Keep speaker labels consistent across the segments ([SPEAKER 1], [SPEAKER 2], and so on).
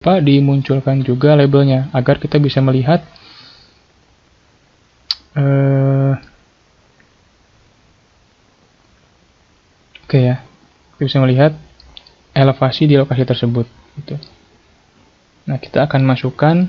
[SPEAKER 1] dimunculkan juga labelnya agar kita bisa melihat oke ya, kita bisa melihat elevasi di lokasi tersebut gitu. Nah, kita akan masukkan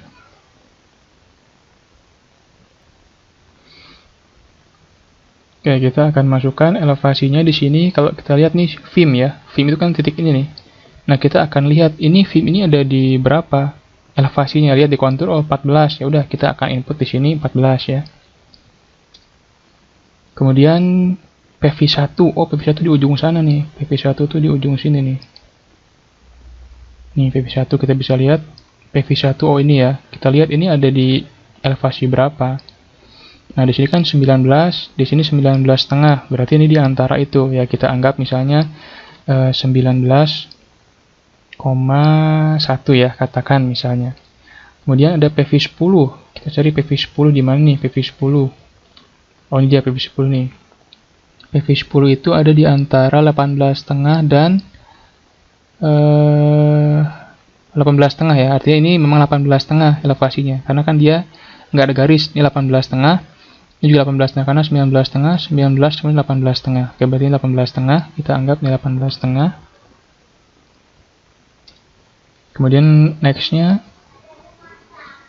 [SPEAKER 1] elevasinya di sini. Kalau kita lihat nih VIM ya, VIM itu kan titik ini nih. Nah, kita akan lihat ini VIM ini ada di berapa elevasinya. Lihat di kontur, oh 14. Ya udah, kita akan input di sini 14 ya. Kemudian PV1, oh PV1 di ujung sana nih. PV1 tuh di ujung sini nih. Nih PV1 kita bisa lihat. PV1 oh ini ya. Kita lihat ini ada di elevasi berapa. Nah, di sini kan 19, di sini 19,5. Berarti ini di antara itu ya. Kita anggap misalnya 19,1 ya, katakan misalnya. Kemudian ada PV10. Kita cari PV10 di mana nih? PV10. Oh, ini dia PV10 nih. PV10 itu ada di antara 18,5 dan 18,5 ya. Artinya ini memang 18,5 elevasinya. Karena kan dia nggak ada garis. Ini 18,5. Ini juga 18,5 karena 19,5, 19 cuma 18,5. Oke, berarti ini 18,5. Kita anggap ini 18,5. Kemudian nextnya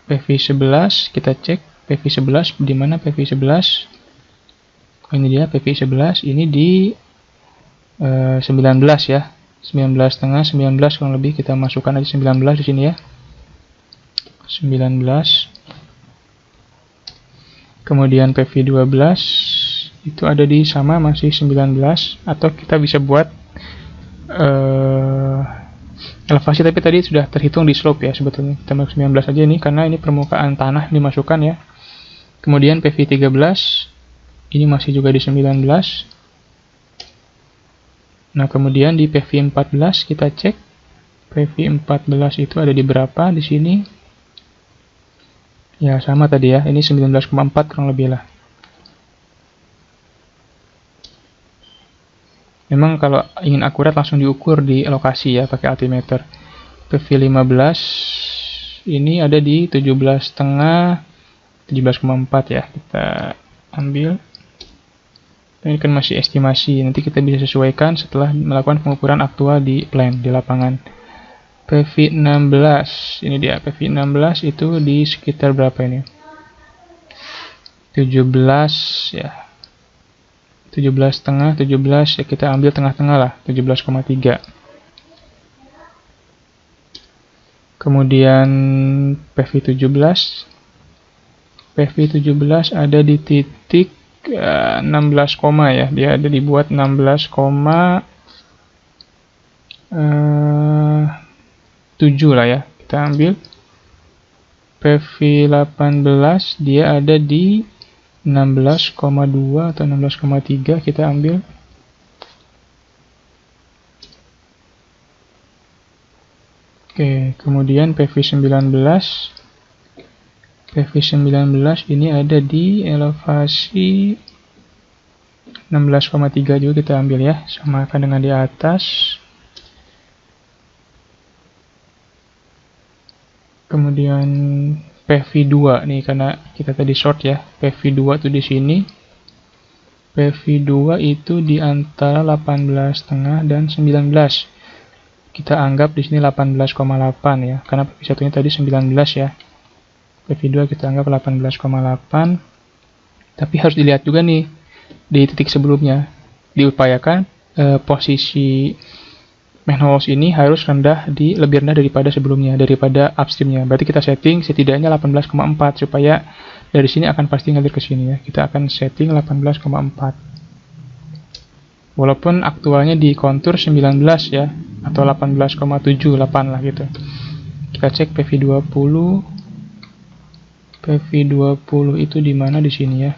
[SPEAKER 1] PV11, kita cek PV11 di mana PV11. Ini dia PV11, ini di 19 ya. 19,5, 19 kurang lebih, kita masukkan aja 19 di sini ya. 19. Kemudian PV12 itu ada di sama masih 19, atau kita bisa buat elevasi, tapi tadi sudah terhitung di slope ya sebetulnya. Kita masuk 19 aja nih karena ini permukaan tanah dimasukkan ya. Kemudian PV13 ini masih juga di 19. Nah, kemudian di PV14 kita cek PV14 itu ada di berapa di sini. Ya, sama tadi ya. Ini 19,4 kurang lebih lah. Memang kalau ingin akurat langsung diukur di lokasi ya pakai altimeter. PV15 ini ada di 17,5, 17,4 ya. Kita ambil. Ini kan masih estimasi. Nanti kita bisa sesuaikan setelah melakukan pengukuran aktual di plan di lapangan. PV16 ini dia. PV16 itu di sekitar berapa ini? 17 ya. 17,5, 17 ya, kita ambil tengah-tengah lah, 17,3. Kemudian PV17 ada di titik 16, ya, dia ada dibuat 16,7 lah ya. Kita ambil PV18, dia ada di 16,2 atau 16,3, kita ambil. Oke, kemudian PV19 ini ada di elevasi 16,3 juga, kita ambil ya, samakan dengan di atas. Kemudian PV2 nih, karena kita tadi short ya. PV2 tuh di sini. PV2 itu di antara 18,5 dan 19. Kita anggap di sini 18,8 ya, karena PV1-nya tadi 19 ya. PV2 kita anggap 18,8. Tapi harus dilihat juga nih di titik sebelumnya. Diupayakan posisi manhole ini harus lebih rendah daripada sebelumnya, daripada upstreamnya. Berarti kita setting setidaknya 18,4 supaya dari sini akan pasti ngalir ke sini ya. Kita akan setting 18,4. Walaupun aktualnya di kontur 19 ya, atau 18,78 lah gitu. Kita cek PV20. PV20 itu di mana di sini ya?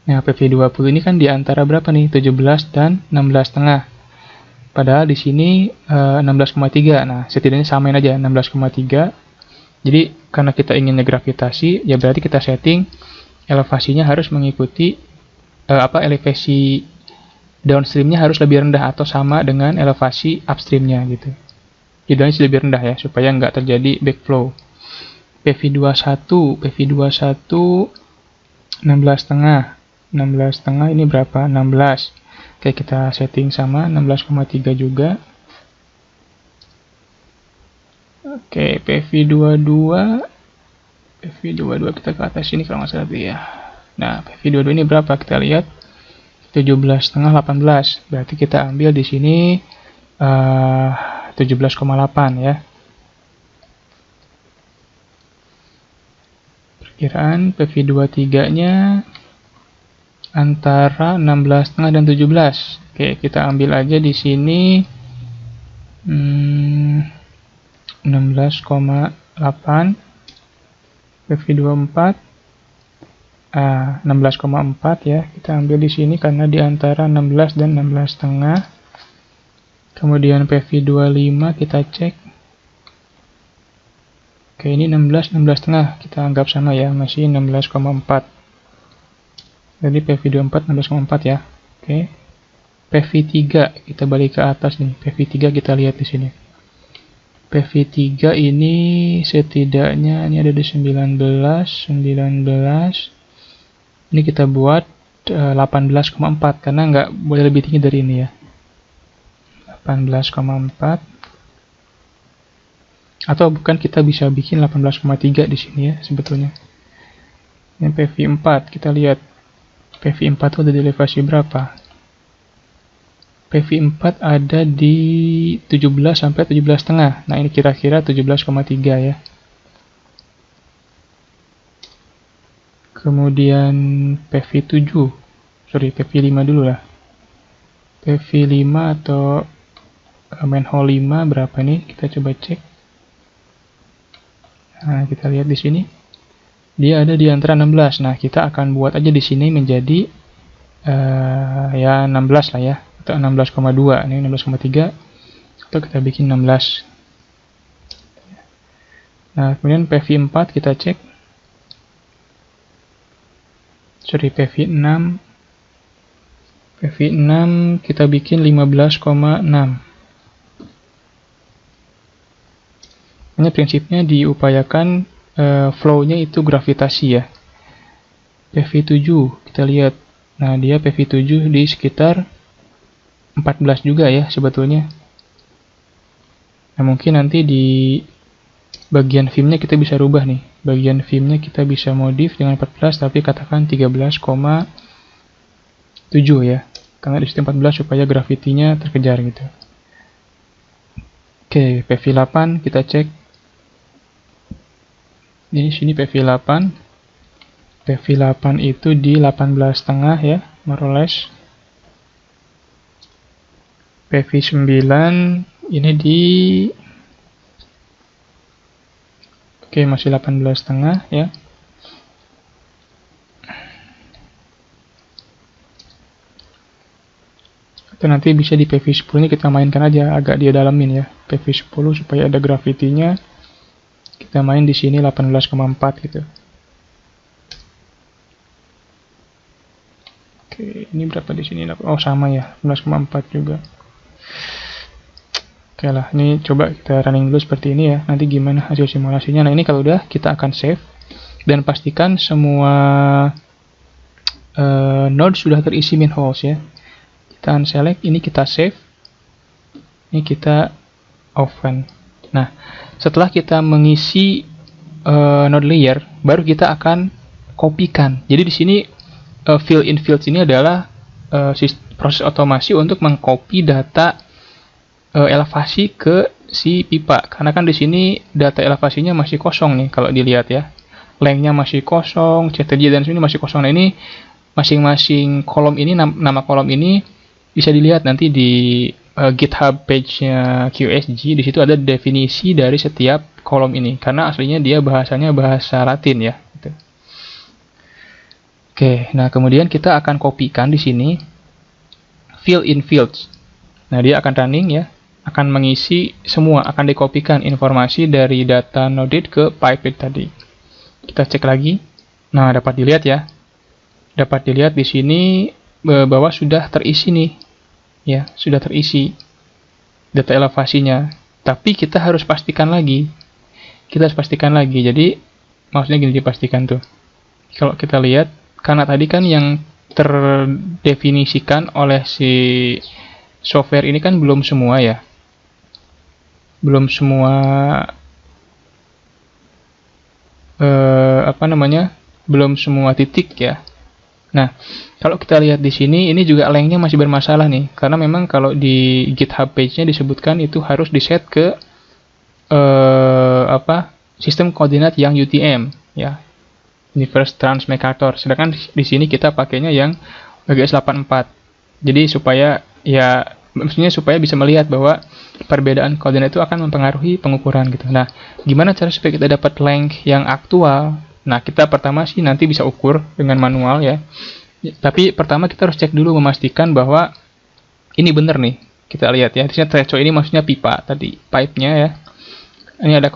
[SPEAKER 1] Nah, PV20 ini kan di antara berapa nih? 17 dan 16,5. Padahal di sini 16,3. Nah, setidaknya samain aja 16,3. Jadi karena kita inginnya gravitasi, ya berarti kita setting elevasinya harus mengikuti elevasi downstreamnya harus lebih rendah atau sama dengan elevasi upstreamnya gitu. Idealnya sih lebih rendah ya, supaya nggak terjadi backflow. PV21 16,5. 16,5 ini berapa? 16. Oke, kita setting sama 16,3 juga. Oke, PV22 kita ke atas ini kalau nggak salah ya. Nah, PV22 ini berapa? Kita lihat 17,5 18. Berarti kita ambil di sini 17,8 ya. Perkiraan PV23-nya antara 16,5 dan 17. Oke, kita ambil aja di sini 16,8. PV24 16,4 ya. Kita ambil di sini karena di antara 16 dan 16,5. Kemudian PV25 kita cek. Oke, ini 16,5. Kita anggap sama ya, masih 16,4. Jadi PV24 16,4 ya. Oke. PV3 kita balik ke atas nih. PV3 kita lihat di sini. PV3 ini setidaknya ini ada di 19. Ini kita buat 18,4 karena nggak boleh lebih tinggi dari ini ya. 18,4. Atau bukan, kita bisa bikin 18,3 di sini ya sebetulnya. Ini PV4, kita lihat PV4 itu ada di elevasi berapa? PV4 ada di 17 sampai 17,5. Nah, ini kira-kira 17,3 ya. Kemudian PV5 dulu lah. PV5 atau manhole 5 berapa nih? Kita coba cek. Nah, kita lihat di sini. Dia ada di antara 16. Nah, kita akan buat aja di sini menjadi ya 16 lah ya, atau 16,2. Ini 16,3 atau kita bikin 16. Nah, kemudian PV4 kita cek. PV6 kita bikin 15,6. Ini prinsipnya diupayakan flow-nya itu gravitasi ya. PV7 kita lihat. Nah, dia PV7 di sekitar 14 juga ya sebetulnya. Nah, mungkin nanti di bagian filmnya kita bisa rubah nih. Bagian filmnya kita bisa modif dengan 14 tapi katakan 13,7 ya. Karena di situ 14 supaya gravitinya terkejar gitu. Oke, PV8 kita cek. Di sini PV8 itu di 18,5 ya, more or less. PV9 ini di masih 18,5 ya. Itu nanti bisa di PV10 ini kita mainkan aja, agak dia dalamin ya. PV10 supaya ada gravitinya. Kita main di sini 18,4 gitu. Oke, ini berapa di sini? Oh, sama ya, 18,4 juga. Oke lah, ini coba kita running dulu seperti ini ya. Nanti gimana hasil simulasinya. Nah, ini kalau udah kita akan save dan pastikan semua node sudah terisi manholes ya. Kita unselect, ini kita save. Ini kita open. Nah, setelah kita mengisi node layer, baru kita akan kopikan. Jadi di sini fill in fields ini adalah proses otomasi untuk mengcopy data elevasi ke si pipa. Karena kan di sini data elevasinya masih kosong nih kalau dilihat ya. Length-nya masih kosong, CTJ dan sini masih kosong. Nah, ini masing-masing kolom ini, nama kolom ini bisa dilihat nanti di GitHub page-nya QSG. Di situ ada definisi dari setiap kolom ini karena aslinya dia bahasanya bahasa Latin ya. Gitu. Oke, nah kemudian kita akan kopikan di sini fill in fields. Nah, dia akan running ya, akan mengisi semua, akan dikopikan informasi dari data node ke pipette tadi. Kita cek lagi. Nah, dapat dilihat ya. Dapat dilihat di sini bahwa sudah terisi nih. Ya, sudah terisi data elevasinya. Tapi kita harus pastikan lagi. Jadi maksudnya gini, dipastikan tuh. Kalau kita lihat, karena tadi kan yang terdefinisikan oleh si software ini kan belum semua ya. Belum semua belum semua titik ya. Nah, kalau kita lihat di sini, ini juga lengthnya masih bermasalah nih, karena memang kalau di GitHub page-nya disebutkan itu harus di-set ke sistem koordinat yang UTM ya, Universe Transmetator. Sedangkan di sini kita pakainya yang WGS 84. Jadi supaya bisa melihat bahwa perbedaan koordinat itu akan mempengaruhi pengukuran gitu. Nah, gimana cara supaya kita dapat length yang aktual? Nah, kita pertama sih nanti bisa ukur dengan manual ya. Tapi pertama kita harus cek dulu, memastikan bahwa ini benar nih. Kita lihat ya, di sini threshold ini maksudnya pipa tadi, pipe-nya ya. Ini ada